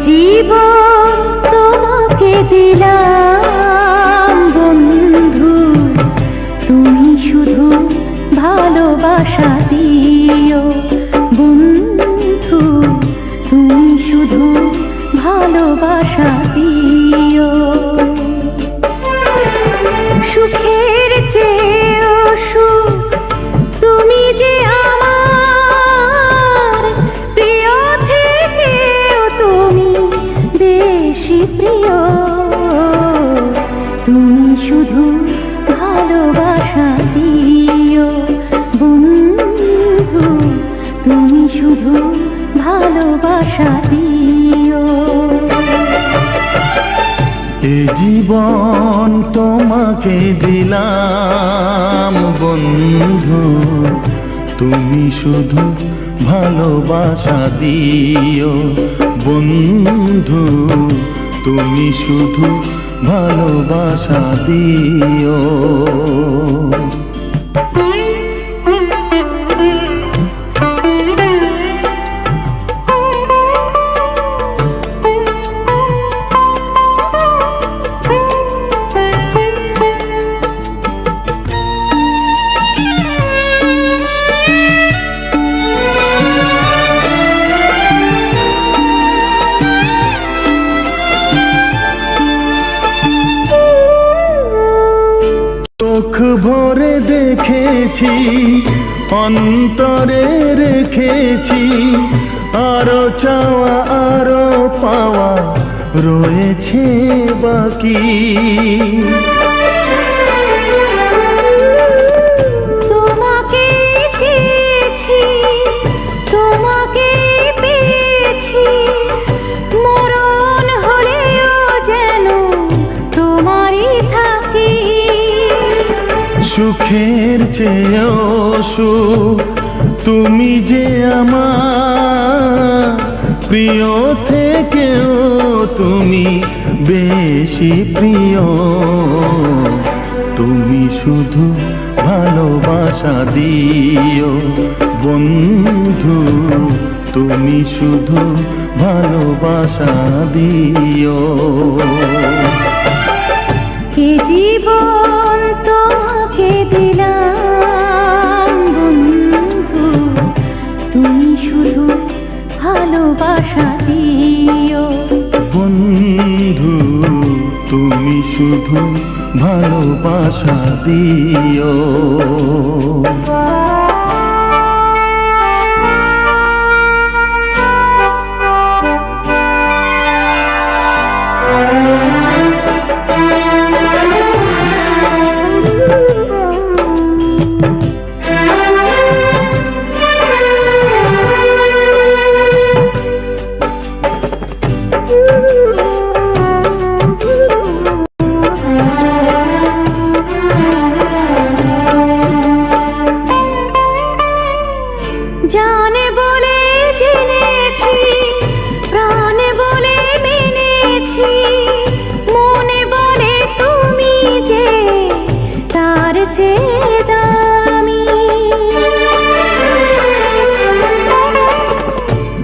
জীবন তোমাকে দিলাম বন্ধু, তুমি শুধু ভালোবাসা দিও বন্ধু, তুমি শুধু ভালোবাসা দিও। সুখের চেয়েও সুখ তুমি যে আমার প্রিয় থেকেও তুমি বেশি প্রিয়, তুমি শুধু ভালোবাসা দিও বন্ধু, তুমি শুধু ভালোবাসা দিও। এ জীবন তোমাকে দিলাম বন্ধু, তুমি শুধু ভালোবাসা দিও বন্ধু, তুমি শুধু ভালোবাসা দিও। চোখ ভরে দেখেছি, অন্তরে রেখেছি, আরো চাওয়া আরো পাওয়া রয়েছে বাকি। তোমাকে চেয়েছি, তোমাকে পেয়েছি, মরণ হলেও যেন তোমারই থাকি। সুখের চেয়েও সুখ তুমি যে আমার প্রিয় থেকেও তুমি বেশি প্রিয়, তুমি শুধু ভালোবাসা দিও বন্ধু, তুমি শুধু ভালোবাসা দিও। এ জীবন তোমাকে দিলাম বন্ধু, তুমি শুধু ভালোবাসা দিও বন্ধু, তুমি শুধু ভালোবাসা দিও। জানে বলে জেনেছি, প্রাণে বলে মেনেছি, মনে বলে তুমি যে তার চেয়ে দামি।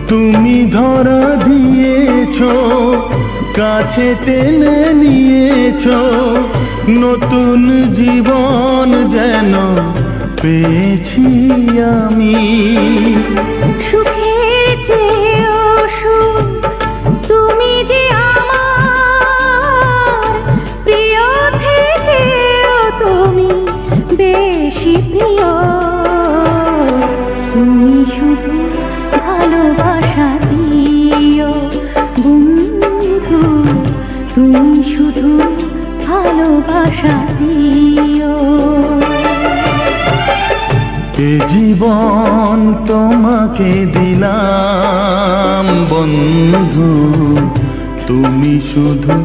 তুমি ধরা দিয়েছো, কাছে টেনে নিয়েছো, নতুন জীবন যেন পেয়েছি আমি। সুখের চেয়েও সুখ তুমি যে আমার প্রিয় থেকেও তুমি বেশি প্রিয়, তুমি শুধু ভালোবাসা দিও বন্ধু, তুমি শুধু ভালোবাসা দিও। এ জীবন তোমাকে দিলাম বন্ধু, তুমি শুধু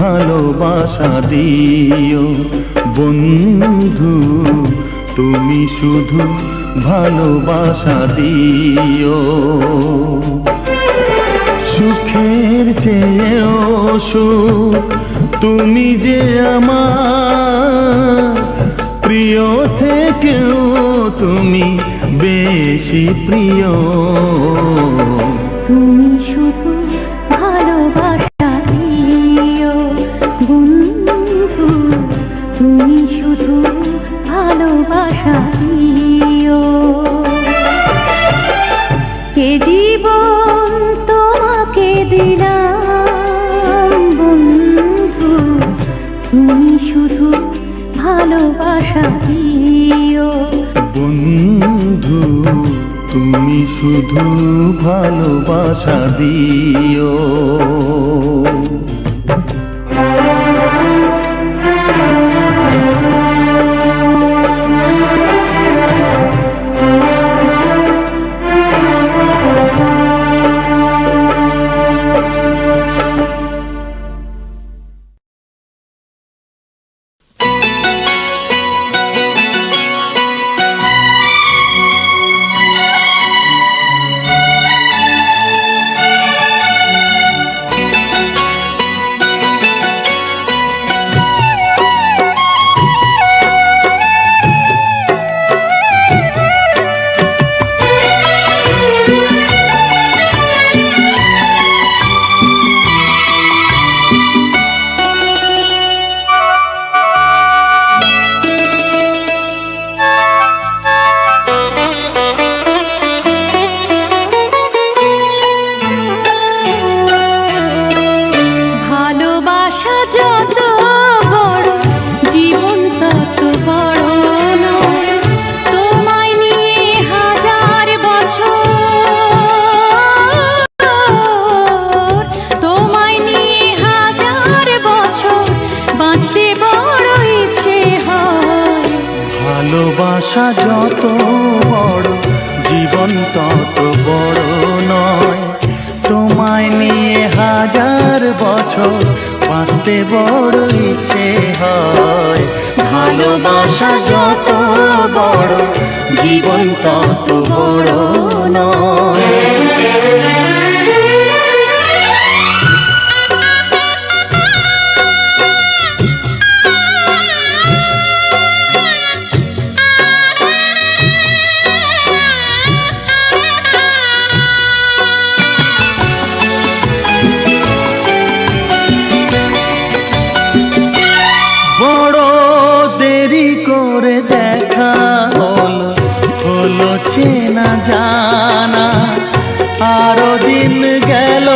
ভালোবাসা দিও বন্ধু, তুমি শুধু ভালোবাসা দিও। সুখের চেয়েও সুখ তুমি যে আমার প্রিয় থেকেও তুমি বেশি প্রিয়, তুমি শুধু ভালো ভালোবাসা দিও। এ জীবন তোমাকে দিলাম বন্ধু, তুমি শুধু ভালোবাসা দিও। বন্ধু তুমি শুধু ভালোবাসা দিও। ভালোবাসা যত বড় জীবন তত বড় নয়, তোমায় নিয়ে হাজার বছর বাঁচতে বড় ইচ্ছে হয়। ভালোবাসা যত বড় জীবন তত বড় নয়। চেনা জানা আরো দিন গেল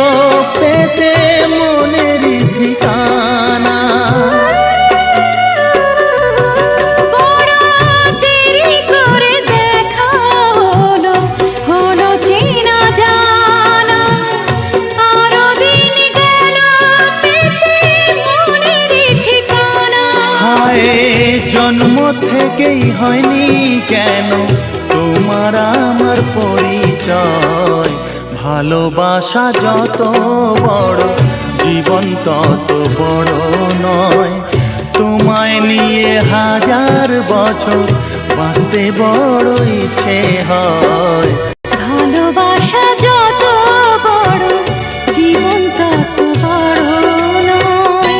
পেতে মনের ঠিকানা। বড় দেরি করে দেখা হলো, হলো চেনা জানা আরো দিন গেল পেতে মনের ঠিকানা। হায় জন্ম থেকেই হয়নি কেন তোমার আমার পরিচয়। ভালোবাসা যত বড় জীবন তত বড় নয়, তোমায় নিয়ে হাজার বছর বাঁচতে বড় ইচ্ছে হয়। ভালোবাসা যত বড় জীবন তত বড় নয়।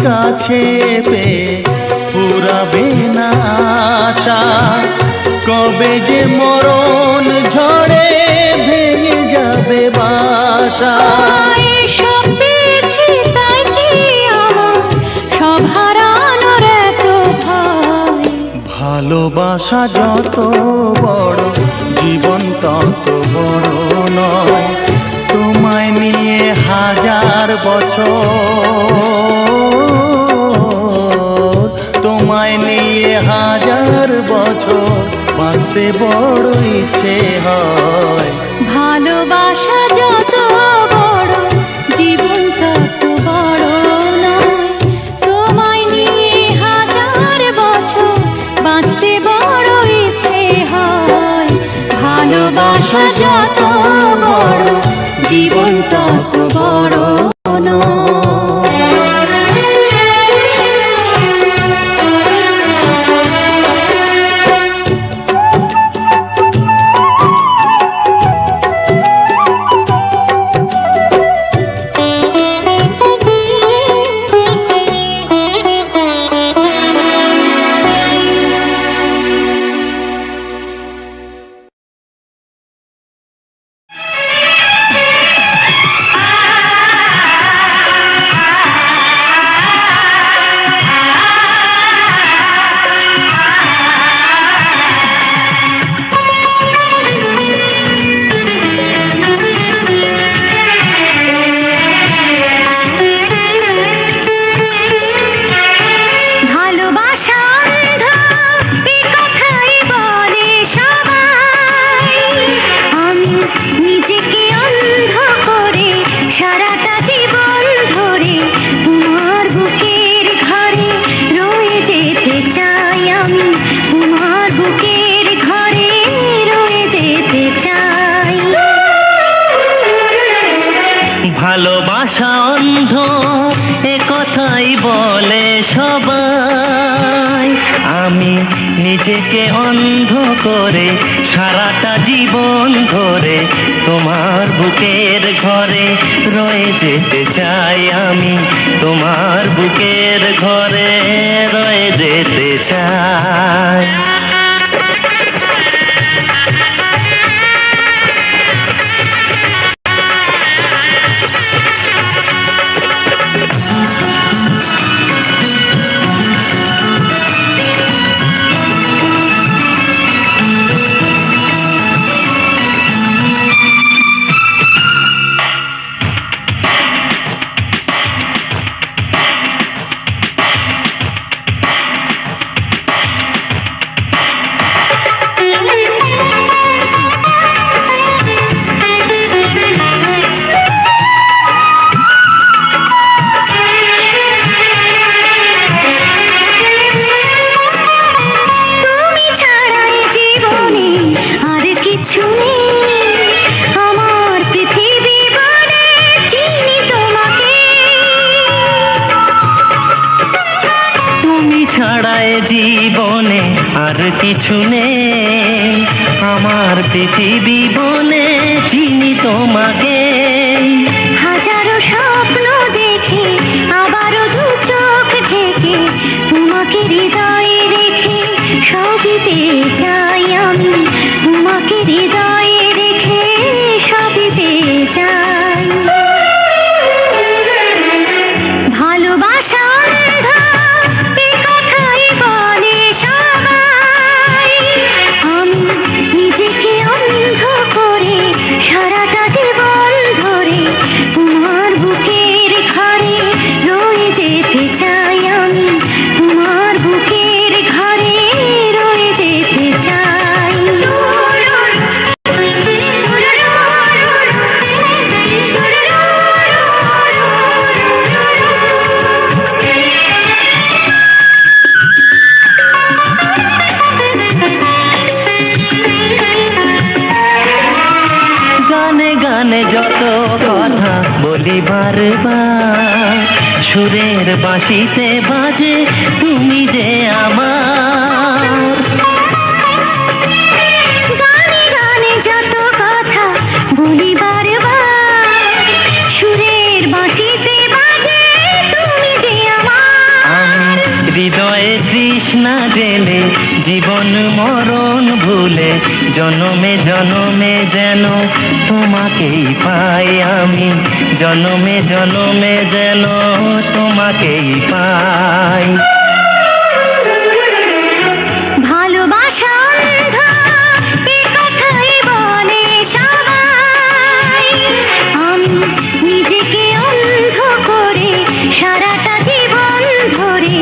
কাছে পেয়ে ফুরাবে না আশা, কবে যে মরণ ঝড়ে ভেঙে যাবে বাসা। সব পেয়েছি তাই কি আমার সব হারানোর এত ভয়। ভালোবাসা যত বড় জীবন তত বড় নয়, তোমায় নিয়ে হাজার বছর, তোমায় নিয়ে হাজার বছর বাঁচতে বড় ইচ্ছে হয়। ভালোবাসা যত বড় জীবন তত বড় নয়, তোমায় নিয়ে হাজার বছর বাঁচতে বড় ইচ্ছে হয়। ভালোবাসা যত বড় জীবন তত বড় নয়। ভালোবাসা অন্ধ এ কথাই বলে সবাই, আমি নিজেকে অন্ধ করে সারাটা জীবন ধরে তোমার বুকের ঘরে রয়ে যেতে চাই। আমি তোমার বুকের ঘরে রয়ে যেতে চাই। জীবনে আর কিছু নেই, আমার পৃথিবী বলে চিনি তোমাকে। হাজারো স্বপ্ন দেখে আবারও দু চোখ ঢেকে তোমাকে হৃদয়ে রেখে সবই পেয়ে যাই। আমি তোমাকে হৃদয়ে রেখে সবই পেয়ে যাই। ভালোবাসা যত কথা বলি বারবার, সুরের বাঁশিতে বাজে তুমি যে আমার। গানে গানে যত কথা বলি বারবার, সুরের বাঁশিতে বাজে তুমি যে আমার। আমি হৃদয়ে তৃষ্ণা জেলে জীবন মরণ ভুলে জনমে জনমে যেন তোমাকেই পাই। আমি জনমে জনমে যেন তোমাকেই পাই। ভালোবাসা অন্ধ এ কথাই বলে সবাই, আমি নিজেকে অন্ধ করে সারাটা জীবন ধরে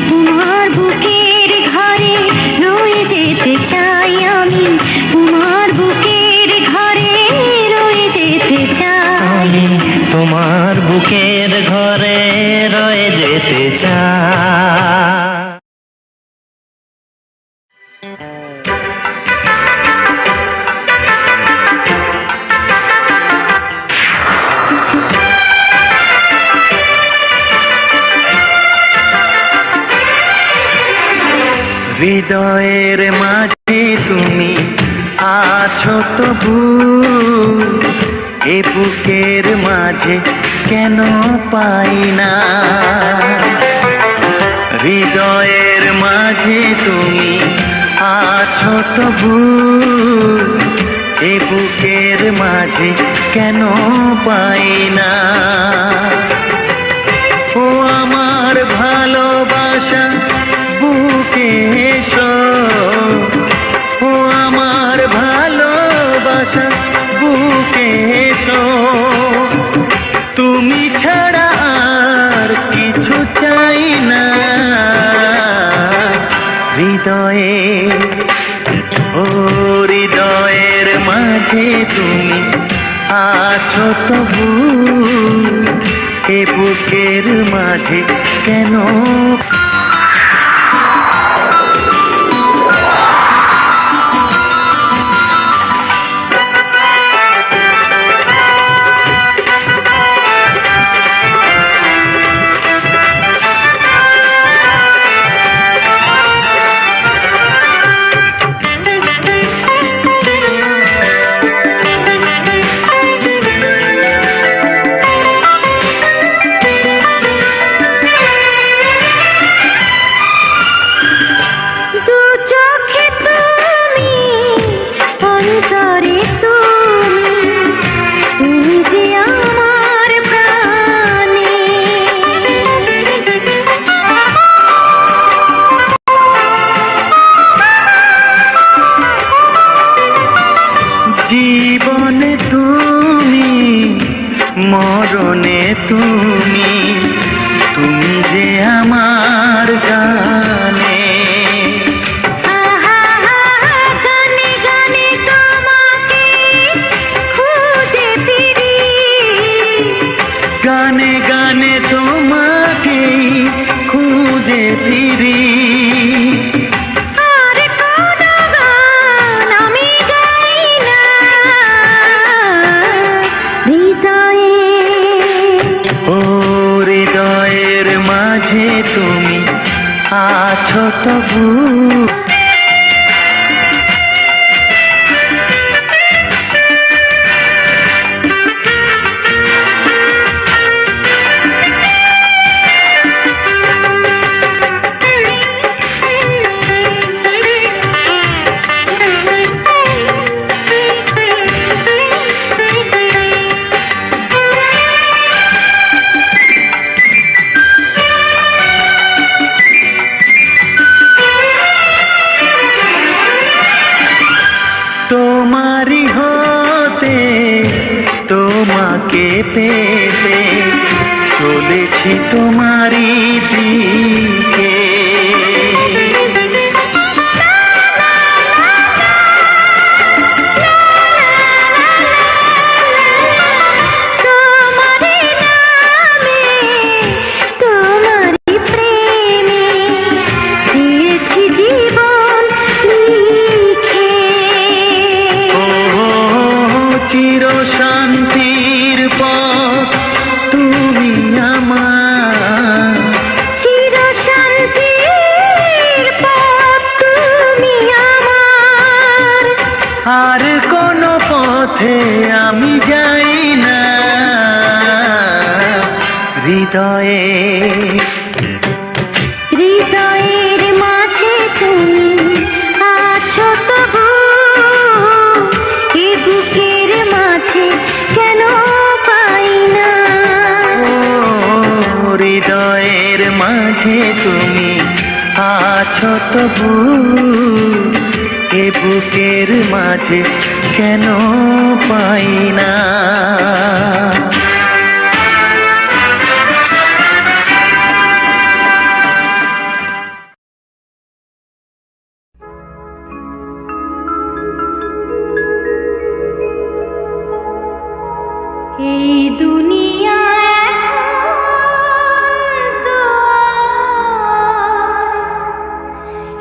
তোমার বুকের ঘরে রয়ে যেতে চাই। আমি তোমার বুকের ঘরে রয়ে যেতে চাই। আমি তোমার বুকের ঘরে রয়ে যেতে চাই। হৃদয়ের মাঝে তুমি আছো তবু, এ বুকের মাঝে কেন পাই না। হৃদয়ের মাঝে তুমি আছো তবু, এ বুকের মাঝে কেন পাই না। ও আমার ভালোবাসা বুকে এসো, ও আমার ভালোবাসা বুকে এসো, তুমি ছাড়া আর কিছু চাই না। হৃদয়ে, ও হৃদয়ের মাঝে তুমি আছো তবু, এ বুকের মাঝে কেন। জীবনে তুমি, মরণে তুমি, তুমি যে আমার গানে। গানে গানে তোমাকে খুঁজে ফিরি, গানে গানে তোমাকে খুঁজে ফিরি। আর কোনো গান আমি গাই না। হৃদয়ে, ও হৃদয়ের মাঝে তুমি আছো তবু। তোমারি হতে তোমাকে পেতে চলেছি তোমারি দিকে। তোমারি নামে, তোমারি প্রেমে দিয়েছি জীবন লিখে। ও চির শান্তির পথ তুমি আমার, চির শান্তির পথ তুমি আমার। আর কোন পথে আমি যাই না। হৃদয়ে, হৃদয়ের মাঝে তুমি আছো তবু, এ বুকের মাঝে কেন পাই না। ও হৃদয়ের মাঝে তুমি আছো তবু, এ বুকের মাঝে কেন পাই না। এই দুনিয়া তো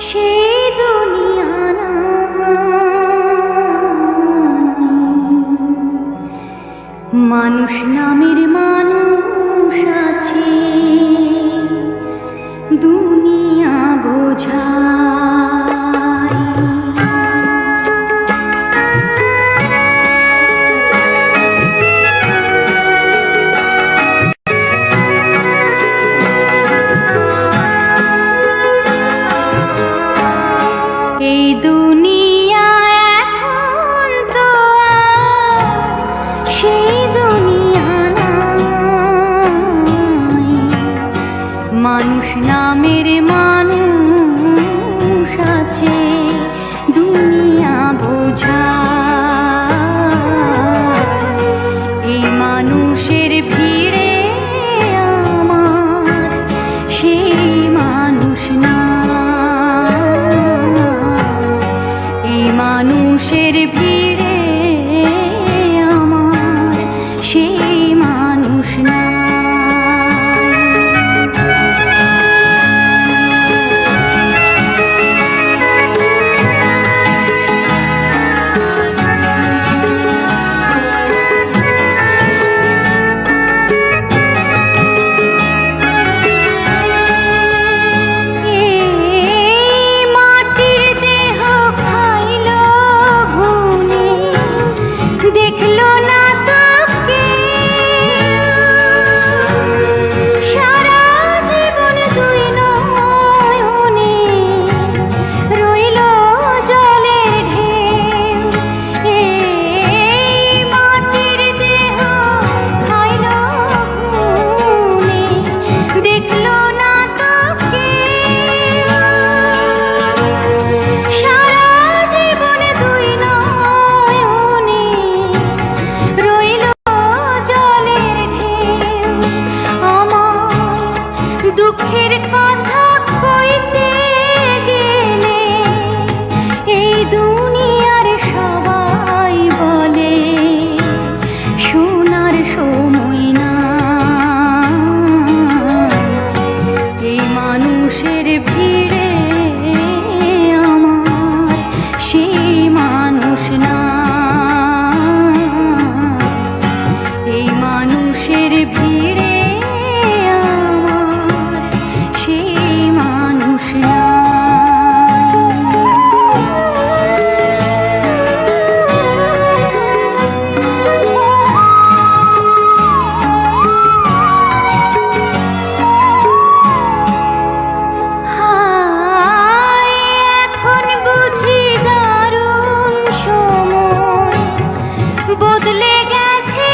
সেই দুনিয়া না। মানুষ নামের মানুষ আছে দুনিয়া বোঝা। মানুষ নামের মানুষ আছে দুনিয়া বোঝা। এই মানুষের ভিড়ে আমার সেই মানুষ না। এই মানুষের ভিড়ে আমার সেই মানুষ না। দেখলো না তোকে সারা জীবন দুই নয়নে রইল জলের ঢেউ। এই মাটির দেহ খাইল ঘুনে দেখলো না তোকে সারা জীবন দুই নয়নে রইল জলের ঢেউ। আমার দুঃখের কথা কইতে গেলে এই দুনিয়ার সবাই বলে শোনার সময় না। এই মানুষের ভিড়ে আমার সেই মানুষ না। এই মানুষের ভিড়ে আমার সেই মানুষ না। হায় এখন বুঝি দারুণ সময় বদলে গেছে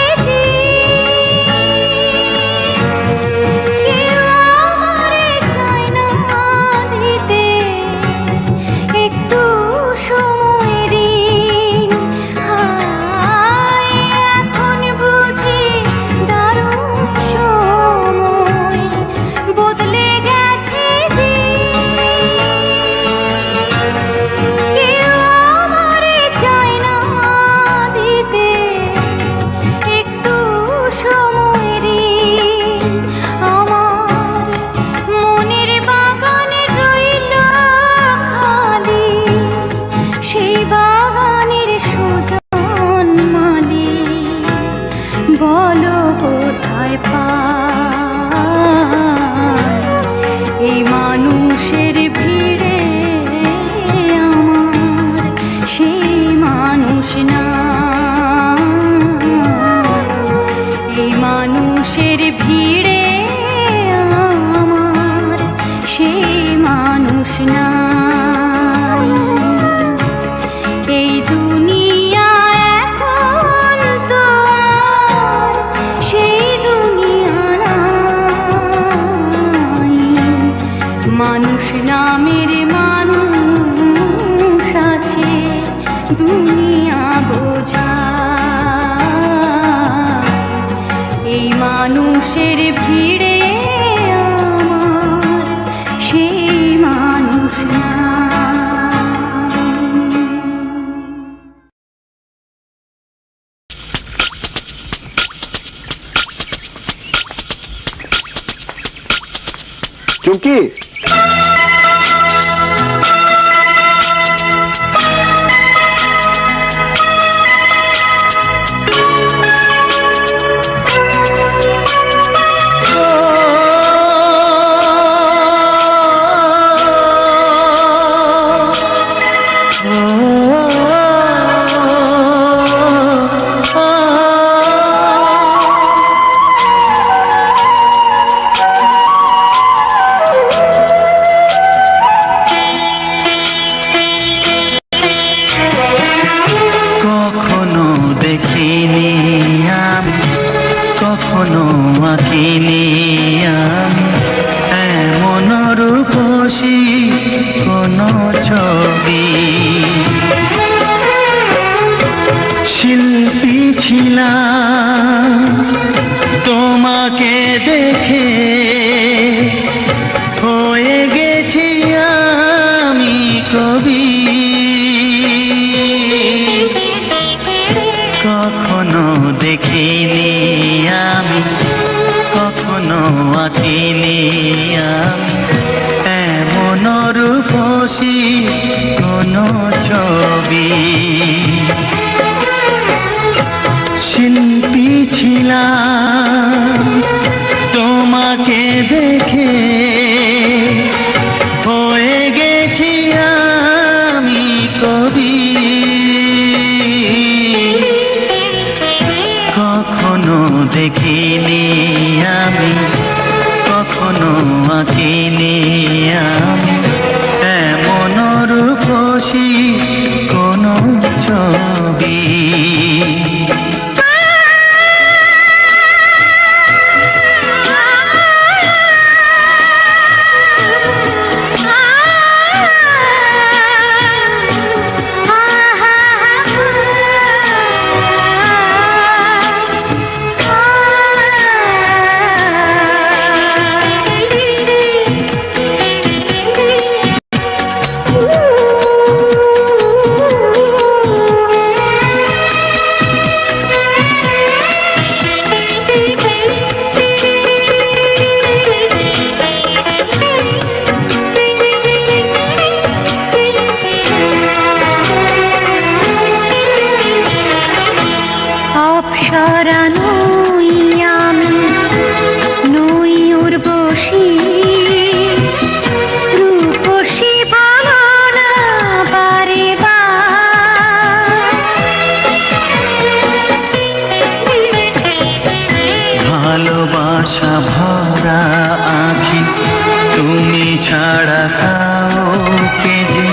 কেউ আমারে চায় না দিতে একটু সময় ঋণ। হায় এখন বুঝি দারুণ সময় বদলে গেছে কেউ আমারে চায় না দিতে একটু সময় ঋণ। আমার মনের বাগানে রইল খালি সেই বাগানের সুজন মালি বলো কোথায় পাই। এই মানুষের ভিড়ে আমার সেই মানুষ না। এই মানুষের ভিড়ে আমার সেই মানুষ না। এই দুনিয়া এখন তো আর সেই দুনিয়া নাই। মানুষ নামের মানুষ আছে দুনিয়া বোঝা। এই মানুষের ভিড়ে আমার সেই মানুষ না। চুমকি, তোমাকে দেখে হয়ে গেছি আমি কবি। কখনো দেখিনি আমি, কখনো আঁকিনি আমি এমন রূপসী কোনো ছবি। অপ্সরা নই আমি, নই উর্বশী, রূপসী বলো না বারে বার। ভালোবাসা ভরা আঁখি তুমি ছাড়া কাউকে যে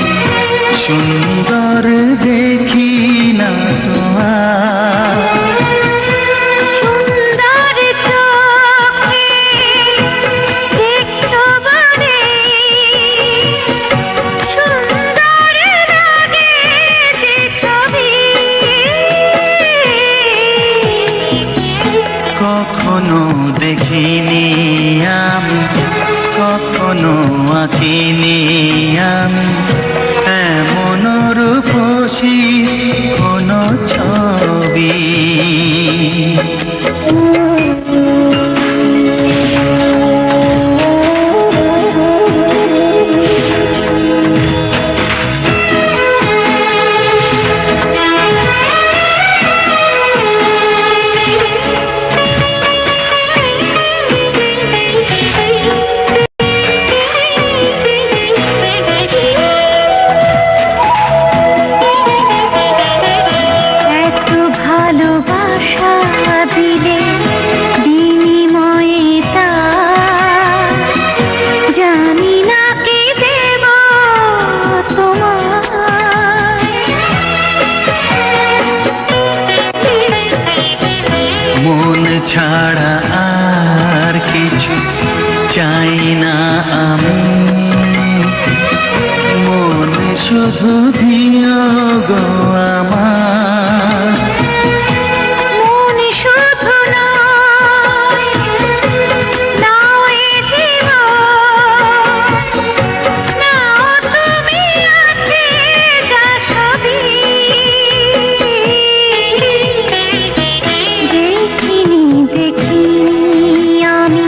সুন্দর দেখি না তোমার। সুন্দর চোখে দেখছো বলে, সুন্দর লাগে যে ছবি। কখনো দেখিনি আমি, কখনো আঁকিনি আমি এমন রূপসী কোনো ছবি। এত ভালোবাসা দিলে বিনিময়ে তা জানি না কি দেব তোমায়। মন ছাড়া আর কিছু চাই না আমি, মন শুধু দিও গো আমার। মন শুধু নয়, নাও এ জীবন, নাও তুমি আছে যা সবই। দেখিনি আমি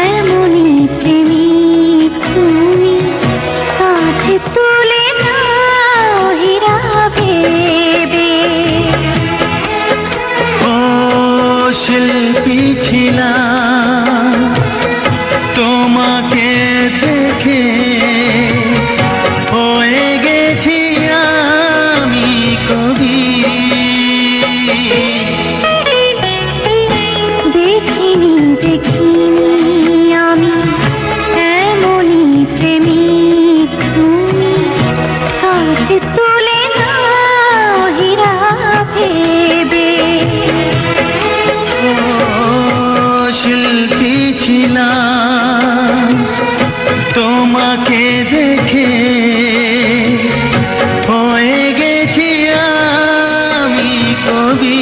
এমনই প্রেমিক তুমি, কাছে তুলে নাও হীরা ভেবে। ও শিল্পী ছিলাম তোমাকে দেখে হয়ে গেছি আমি কবি। দেখিনি আমি এমনই প্রেমিক তুমি, কাছে তুলে নাও হীরা ভেবে। ও শিল্পী ছিলাম তোমাকে দেখে হয়ে গেছি আমি কবি।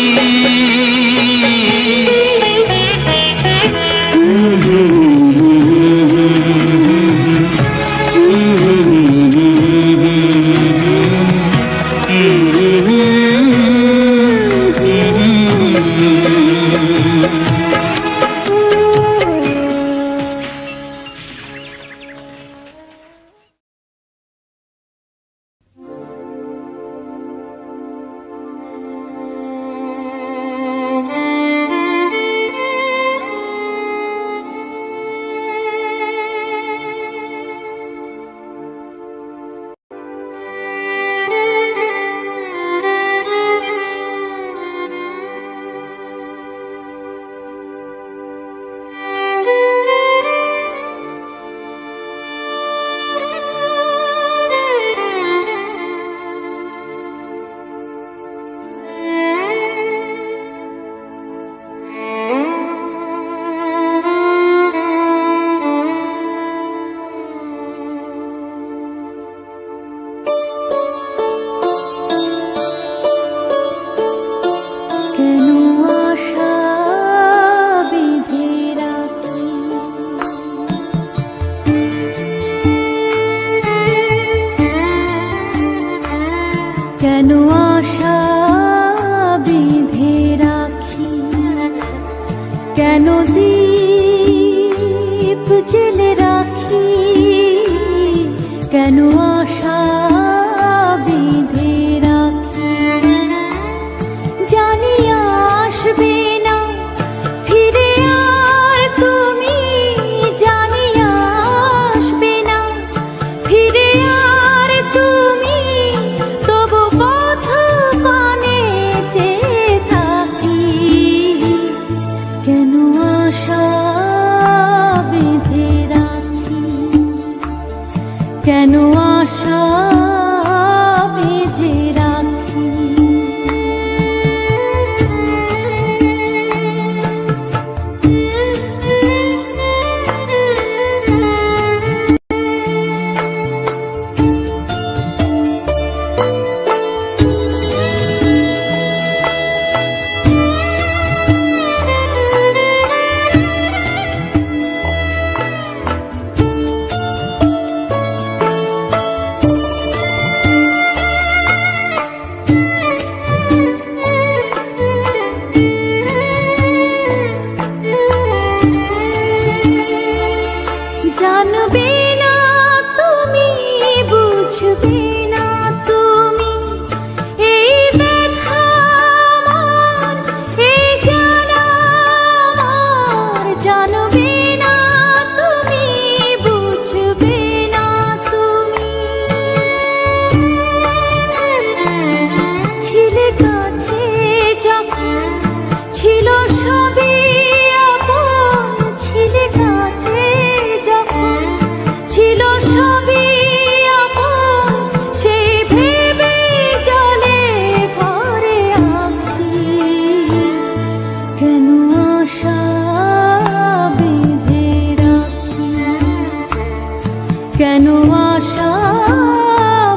কেন আশা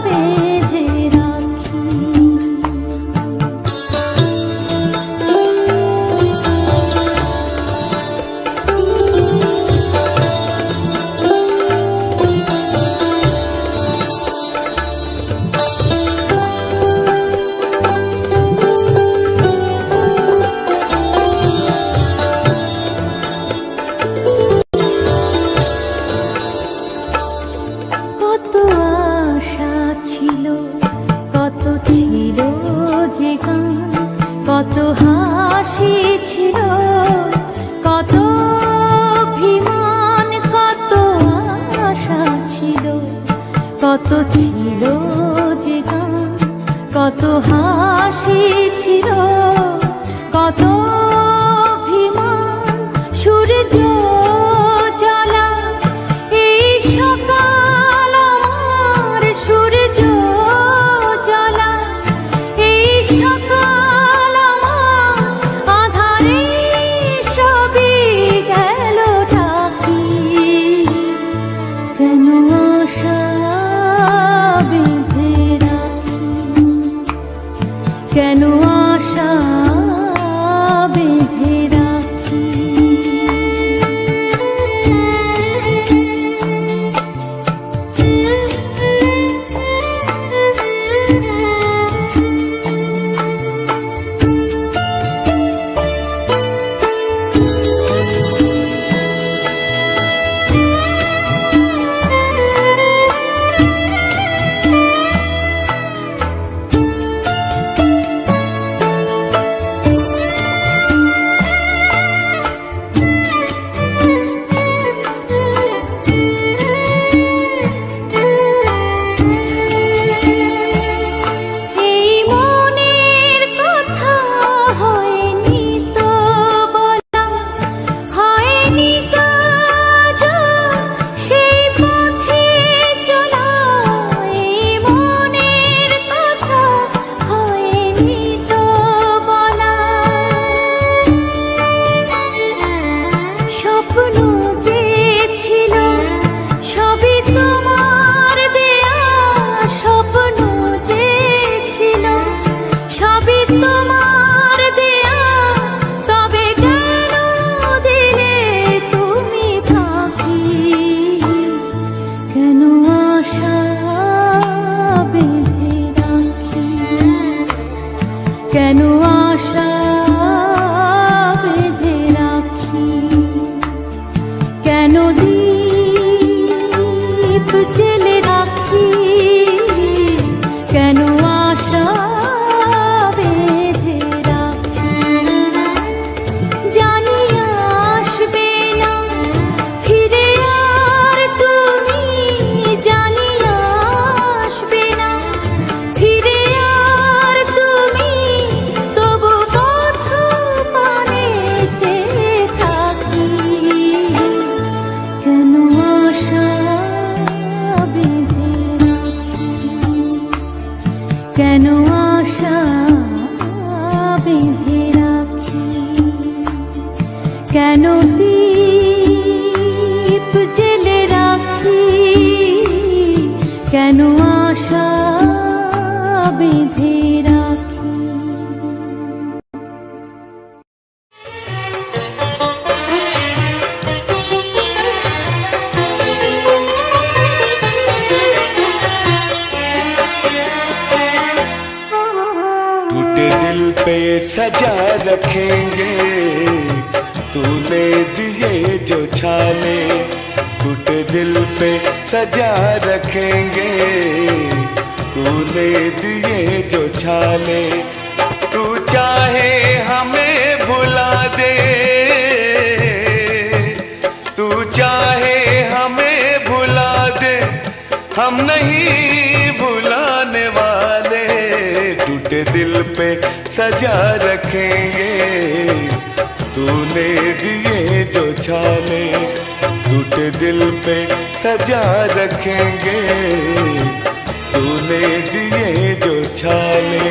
বেঁধে রাখি। কত আশা ছিল, কত ছিল যে গান, কত হাসি ছিল, কত অভিমান, কত আশা ছিল, কত ছিল যে গান, কত হাসি ছিল, কত অভিমান। সূর্য জ্বালা এই সকাল আমার, সূর্য জ্বালা এই সকাল আমার, আধারে সবই গেল ঢাকি। কেন আশা বেঁধে রাখি, কেন আশা বেঁধে রাখি। এই মনের কথা হয়নি তো বলা, হয়নি কাজ সেই পথে চলা। এই মনের কথা হয়নি তো বলা, স্বপ্ন যে ছিল সবই তোমার দেয়া, স্বপ্ন যে ছিল সবই তোমার দেয়া। তবে কেন দিলে তুমি ফাঁকি, কেন আশা বেঁধে রাখি, কেন আশা বেঁধে রাখি। কেন দীপ জেলে রাখি, কেন আশা বেঁধে রাখি। জানি আসবে না ফিরে আর তুমি, জানি আসবে না ফিরে আর তুমি, তবু পথ পানে চেয়ে থাকি। কেন আশা বেঁধে রাখি, কেন আশা বেঁধে রাখি। কেন দীপ জেলে রাখি, কেন আশা বেঁধে রাখি। टूटे दिल पे सजा रखेंगे तूने दिए जो छाले, टूटे दिल पे सजा रखेंगे तूने दिए जो छाले। तू चाहे हमें भुला दे, तू चाहे हमें भुला दे, हम नहीं भुलाने वाले। टूटे दिल पे सजा रखेंगे तूने दिए जो छाले, टूटे दिल पे सजा रखेंगे तूने दिए जो छाले।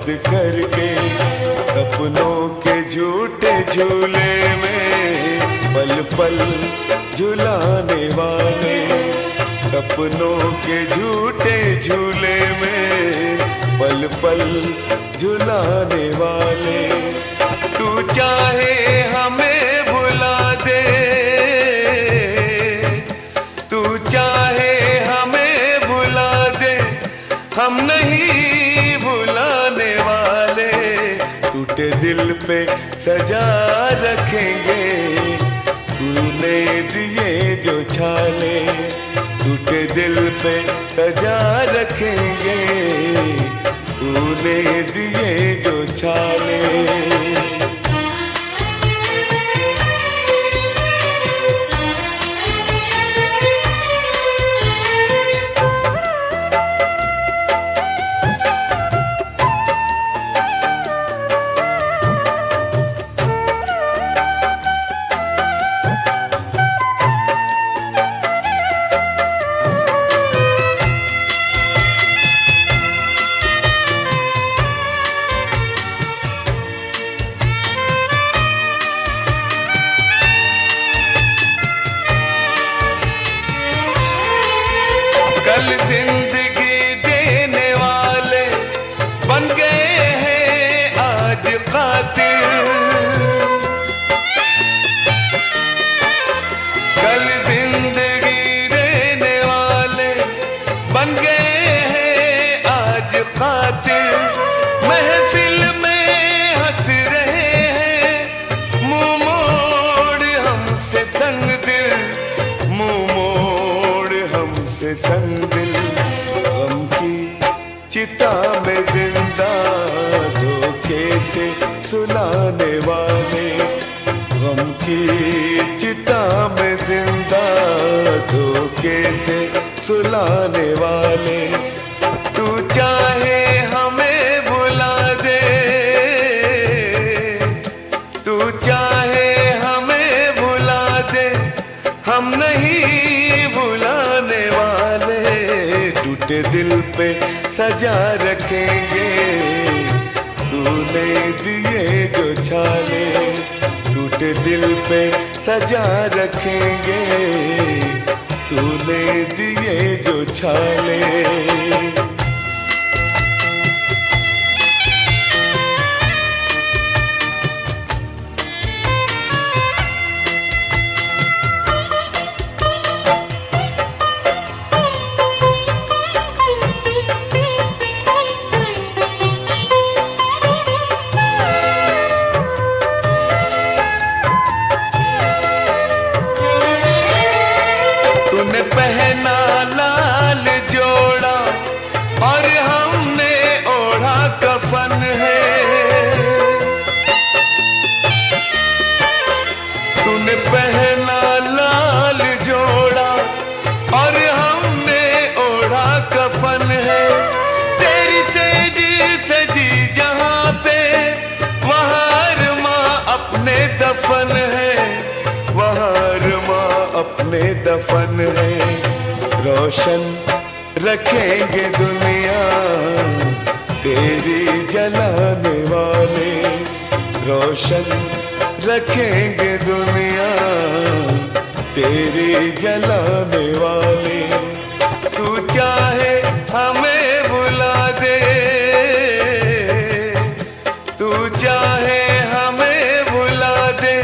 याद करके सपनों के झूठे झूले में पल पल झुलाने वाले, सपनों के झूठे झूले में पल पल झुलाने वाले। तू चाहे हमें भुला दे, तू चाहे हमें भुला दे, हम नहीं भुलाने वाले। टूटे दिल पे सजा रखेंगे तूने दिए जो छाले, टूटे दिल पे सजा रखेंगे तूने दिए जो छाले। कल जिंदगी देने वाले बन गए हैं आज कातिल, कल जिंदगी देने वाले बन गए हैं आज कातिल। महफिल में हंस रहे हैं मुंह मोड़ हमसे संग दिल, मुंह मोड़ हमसे संग दिल। गम की चिता में जिंदा धोखे से सुलाने वाले, गम की चिता में जिंदा धोखे से सुलाने वाले। तू चाहे हमें भुला दे, तू चाहे हमें भुला दे, हम नहीं भुलाने वाले। टूटे दिल पे सजा रखेंगे तूने दिए जो छाले, टूटे दिल पे सजा रखेंगे तूने दिए जो छाले। तूने पहना लाल जोड़ा और हमने ओढ़ा कफन है, तूने पहना लाल जोड़ा और हमने ओढ़ा कफन है। तेरी सेजी सजी जहां पे वहां माँ अपने दफन है, वहां माँ अपने दफन है। रोशन रखेंगे दुनिया तेरी जलाने वाले, रोशन रखेंगे दुनिया तेरी जलाने वाले। तू चाहे हमें भुला दे, तू चाहे हमें भुला दे,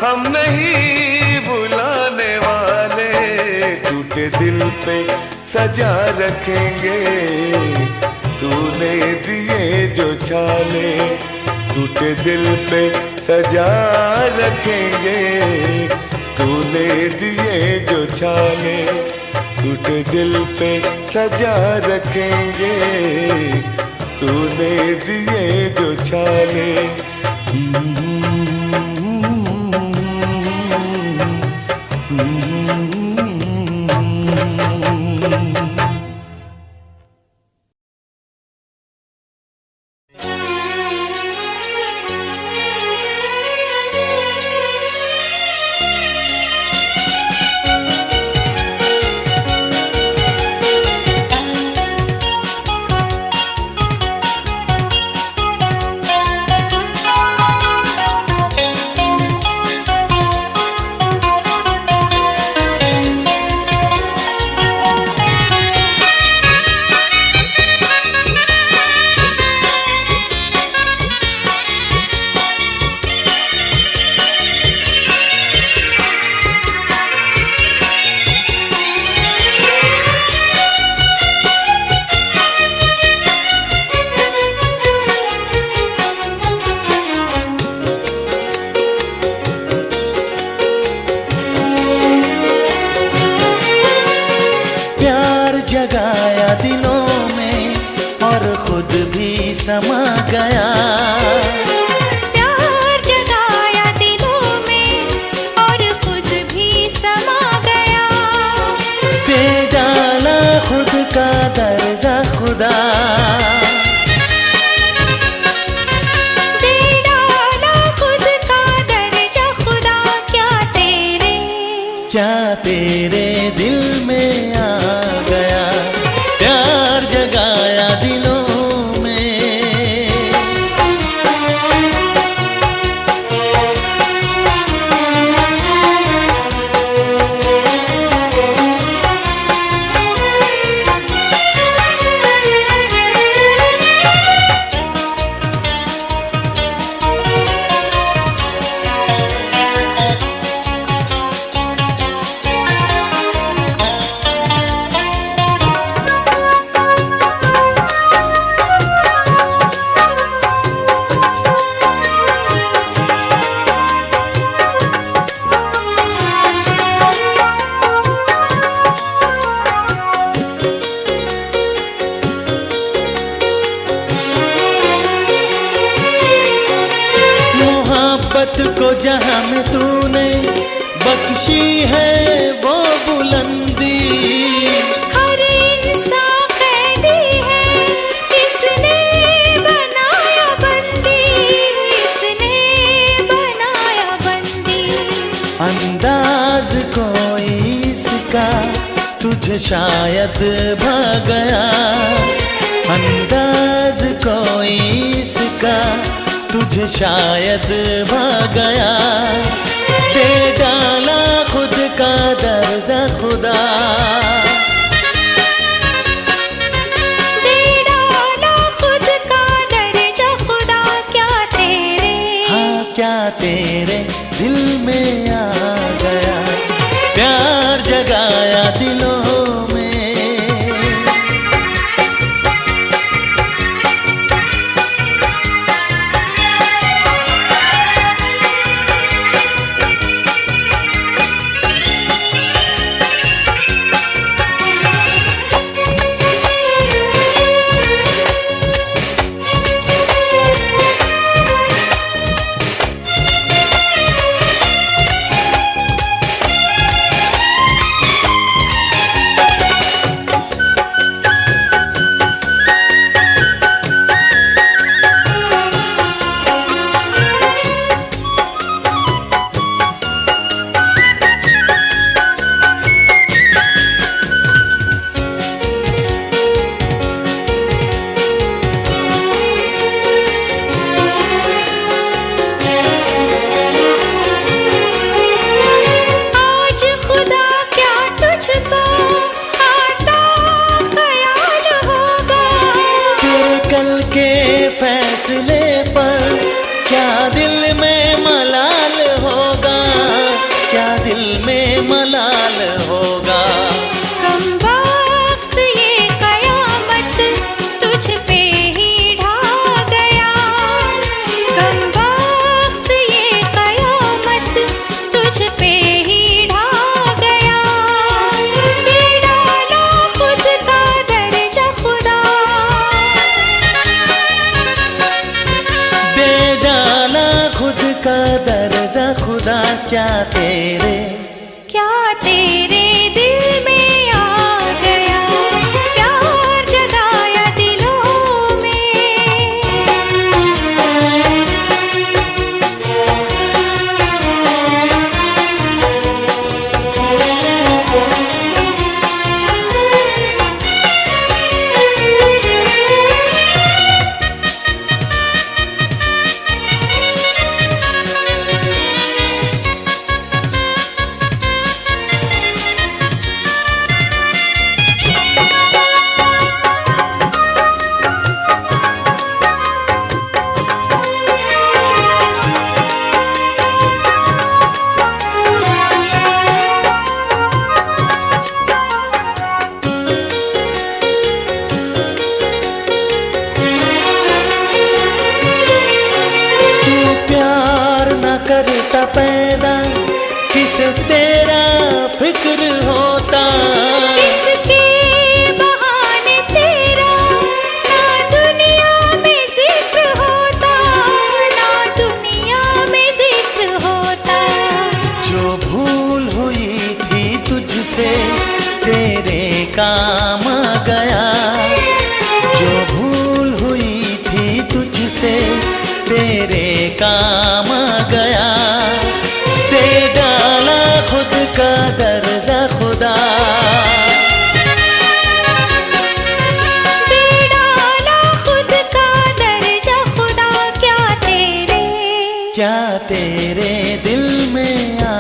हम नहीं भुलाने वाले। टूटे दिल पे सजा रखेंगे तूने दिए जो छाले, टूटे दिल पे सजा रखेंगे तूने दिए जो छाले, टूटे दिल पे सजा रखेंगे तूने दिए जो छाले। जगाया दिलों में और खुद भी समा गया। प्यार जगाया दिलों में और खुद भी समा गया। दे डाला खुद का दर्जा खुदा, दे डाला खुद का दर्जा खुदा। क्या तेरे दिल में आ गया प्यार जगाया दिलों में। मोहब्बत को जहां में तूने बख्शी है वो बुलंदी, हर इंसान कैदी है किसने बनाया बंदी, किसने बनाया बंदी। अंदाज कोई इसका तुझे शायद भा गया, अंदाज कोई इसका तुझे शायद भा गया। दे डाला खुद का दर्जा खुदा, दे डाला खुद का दर्जा खुदा। क्या तेरे दिल में आ गया प्यार जगाया दिलों में। फैसले पर क्या दिल में मलाल होगा, क्या दिल में मलाल होगा। कम वक्त ये कयामत तुझ पे ही ढा गया, कम वक्त ये कयामत तुझ पे ही ढा गया। दे डाला खुद का दर्जा खुदा, दे डाला खुद का दर्जा खुदा। क्या तेरे दिल में आ गया प्यार जगाया दिलों में। करता पैदा किसे तेरा फिक्र होता, किसके बहाने गया। जो भूल हुई थी तुझसे तेरे काम आ गया। दे डाला खुद का दर्जा खुदा, दे डाला खुद का दर्जा खुदा। क्या तेरे दिल में आ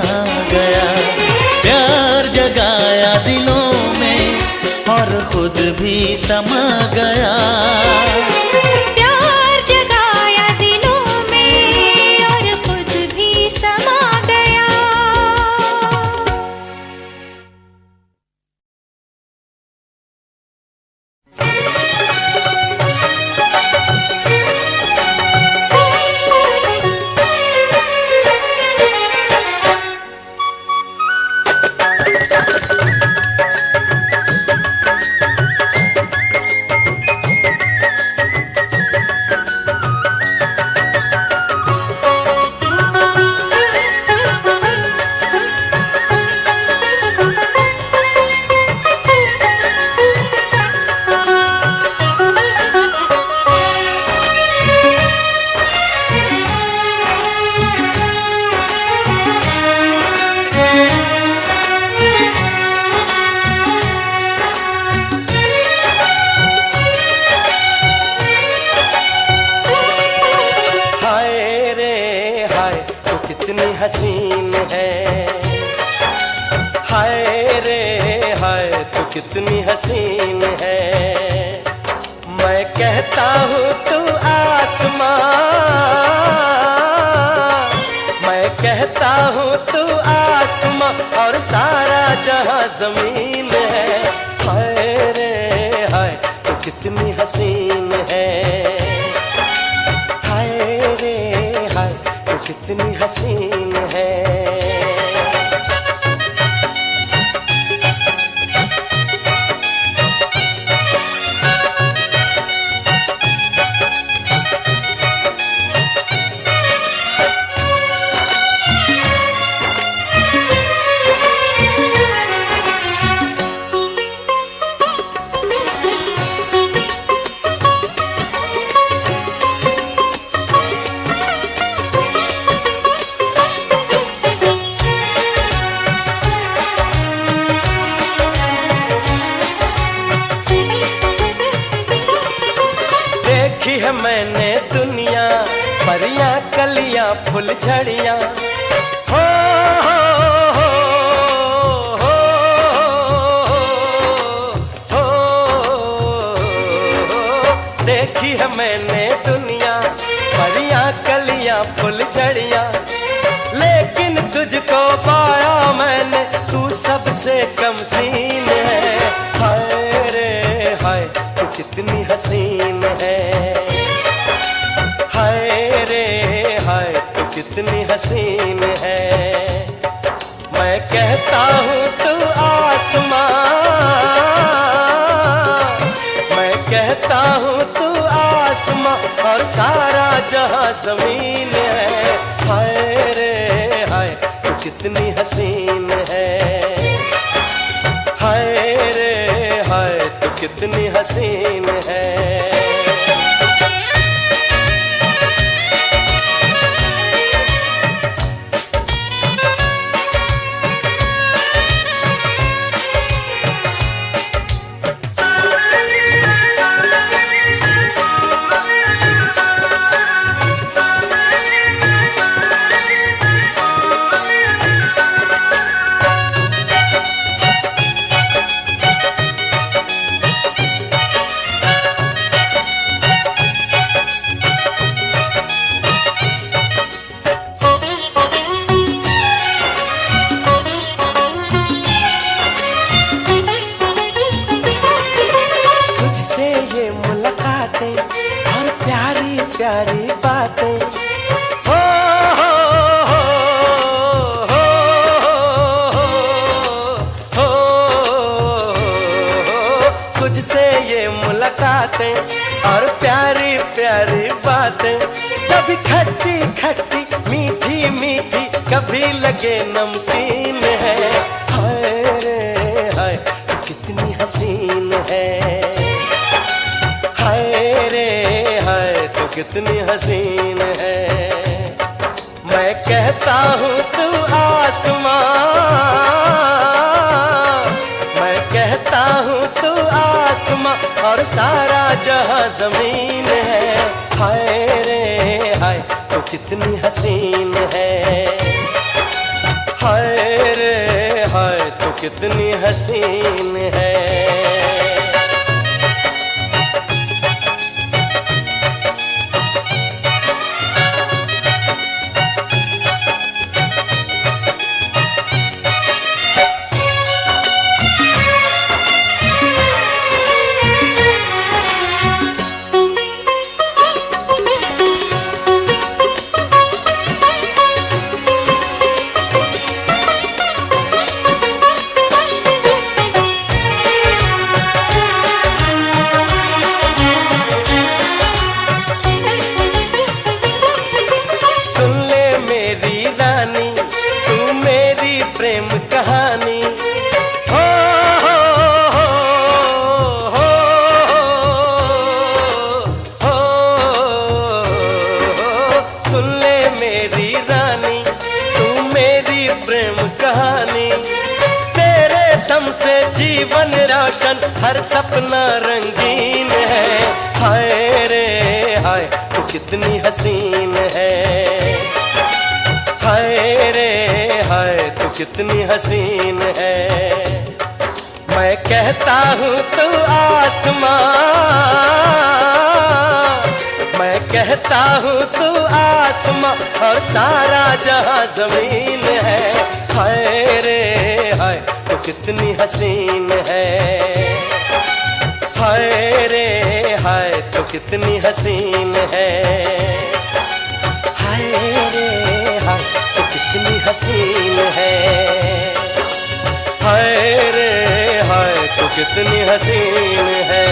गया। प्यार जगाया दिलों में और खुद भी समा गया। प्यार जगाया दिलों में और खुद भी समा गया। कितनी हसीन है, हाय रे हाय तू कितनी हसीन है। मैं कहता हूँ तू आसमां, मैं कहता हूँ तू आसमां और सारा जहां जमीन है। हाय रे हाय तू कितनी हसीन है, हाय रे हाय तू कितनी हसीन है। है मैंने दुनिया परियां कलियां फुल झड़ियां, हो देखी है मैंने दुनिया परियां कलियां फुल झड़ियां, लेकिन तुझको पाया मैंने तू सबसे कम सीन है। हाय रे हाय तू कितनी हसीन है, हाय रे हाय तू कितनी हसीन है। मैं कहता हूँ तू आसमां, मैं कहता हूँ तू आसमां और सारा जहां जमीन है। हाय रे हाय तू कितनी हसीन है, हाय रे हाय तू कितनी हसीन है। और प्यारी प्यारी बातें, हो तुझसे ये मुलाकातें और प्यारी प्यारी बातें, कभी खट्टी खट्टी मीठी मीठी कभी लगे नमकीन है। हाय रे हाय कितनी हसीन है, कितनी हसीन है। मैं कहता हूँ तू आसमां, मैं कहता हूँ तू आसमां और सारा जहां जमीन है। हाय रे हाय तो कितनी हसीन है, हाय रे हाय तो कितनी हसीन है। प्रेम कहानी हो हो हो हो हो हो, सुन ले मेरी रानी तू मेरी प्रेम कहानी। तेरे दम से जीवन रोशन हर सपना रंगीन है। हाय रे हाय तू कितनी हसीन है, हाय रे हाय तू कितनी हसीन है। मैं कहता हूँ तू आसमां, मैं कहता हूँ तू आसमां और सारा जहां जमीन है। हाय रे हाय तू कितनी हसीन है, हाय रे हाय तू कितनी हसीन है। हाय रे हाय तो कितनी हसीन है, हाय रे हाय तो कितनी हसीन है।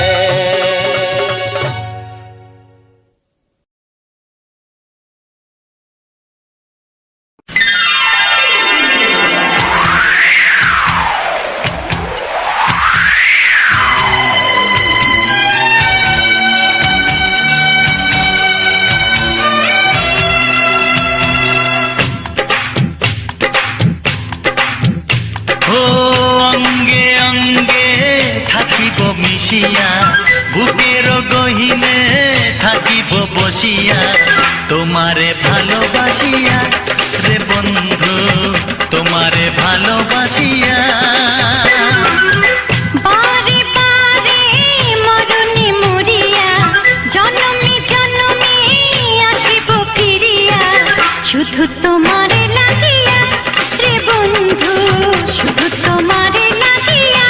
বুকের গহিনে থাকিব বসিয়া তোমারে ভালোবাসিয়া রে বন্ধু, তোমারে ভালোবাসিয়া। বারে বারে মরণে মরিয়া জনমে জনমে আসিব ফিরিয়া, শুধু তোমারে লাগিয়া রে বন্ধু, শুধু তোমারে লাগিয়া।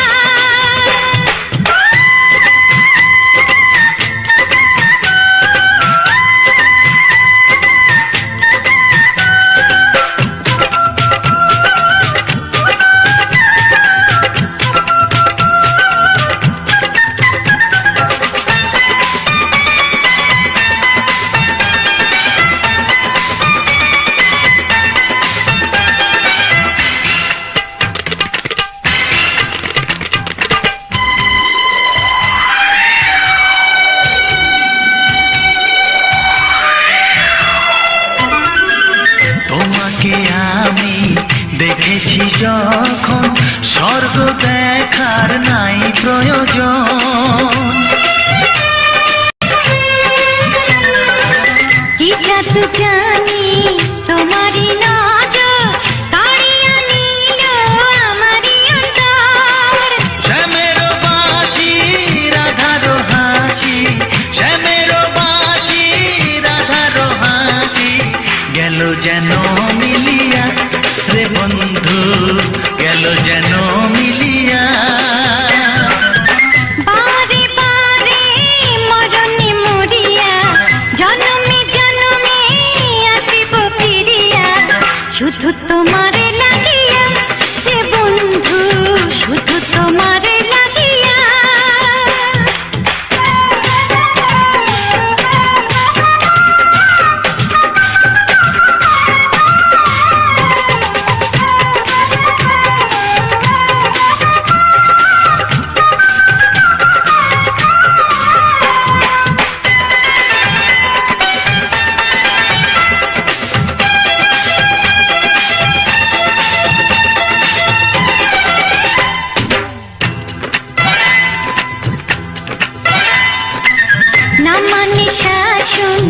না মানে শাসন,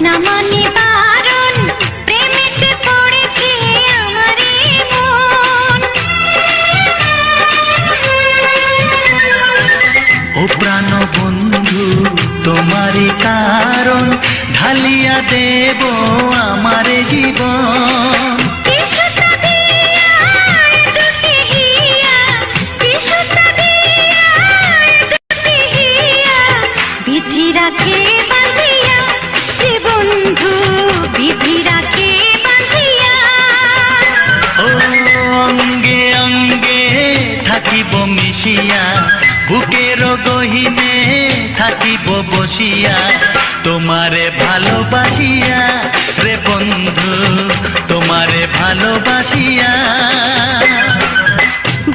না মানে বারণ, প্রেমেতে পড়েছে আমারই মন। ও প্রাণ বন্ধু তোমারই কারণ, ঢালিয়া দেব আমার জীবন। বিধি রাখে বাঁধিয়া হে বন্ধু, বিধি রাখে বাঁধিয়া। ও অঙ্গে অঙ্গে থাকিব মিশিয়া, বুকের গহিনে থাকিব বসিয়া, তোমারে ভালোবাসিয়া রে বন্ধু, তোমারে ভালোবাসিয়া।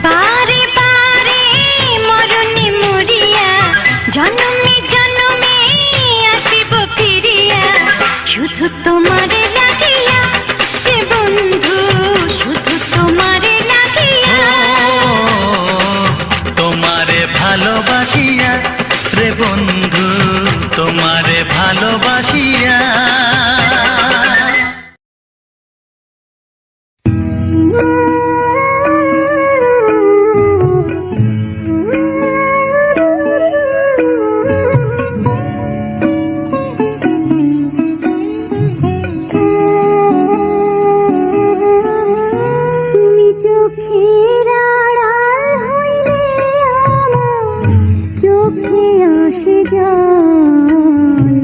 বারে বারে মরণে মরিয়া, জন্মে জন্মে আসিব ফিরিয়া, শুধু তোমারে লাগিয়া হে বন্ধু, শুধু তোমারে লাগিয়া। তোমারে ভালোবাসিয়া রে বন্ধু, তোমারে ভালোবাসিয়া। তুমি চোখের আড়াল হইলে আমার চোখে আসে জল,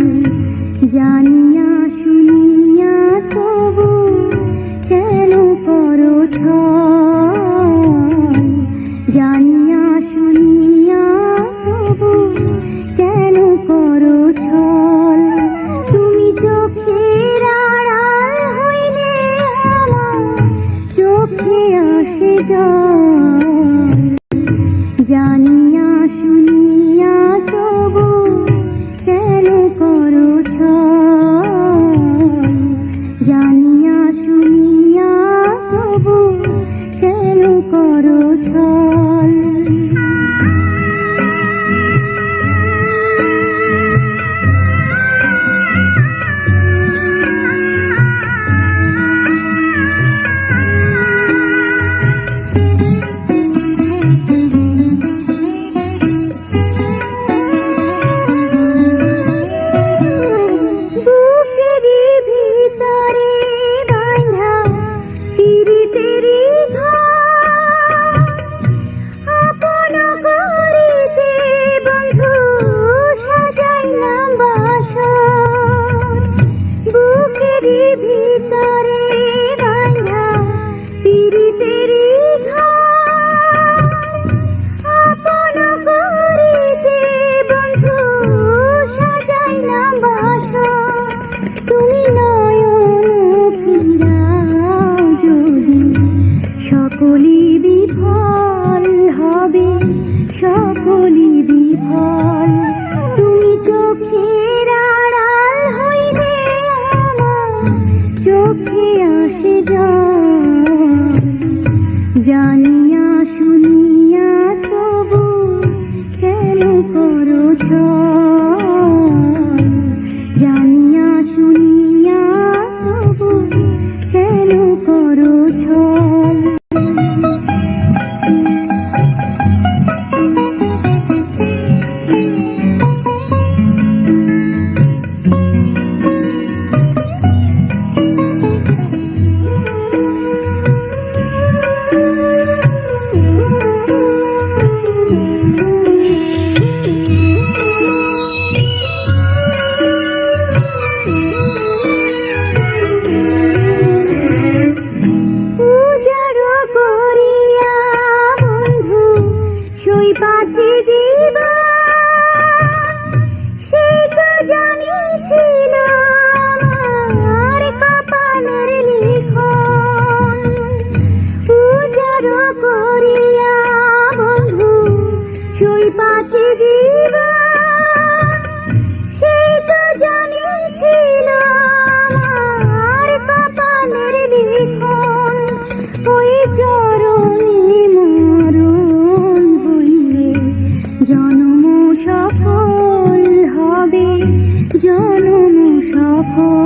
জানিয়া শুনিয়া তবু কেন করো ছল, জানিয়া শুনিয়া তবু কেন করো ছল। তুমি চোখের আড়াল হইলে আমার চোখে আসে জল, জানিয়া শুনিয়া তবু জনম সফল।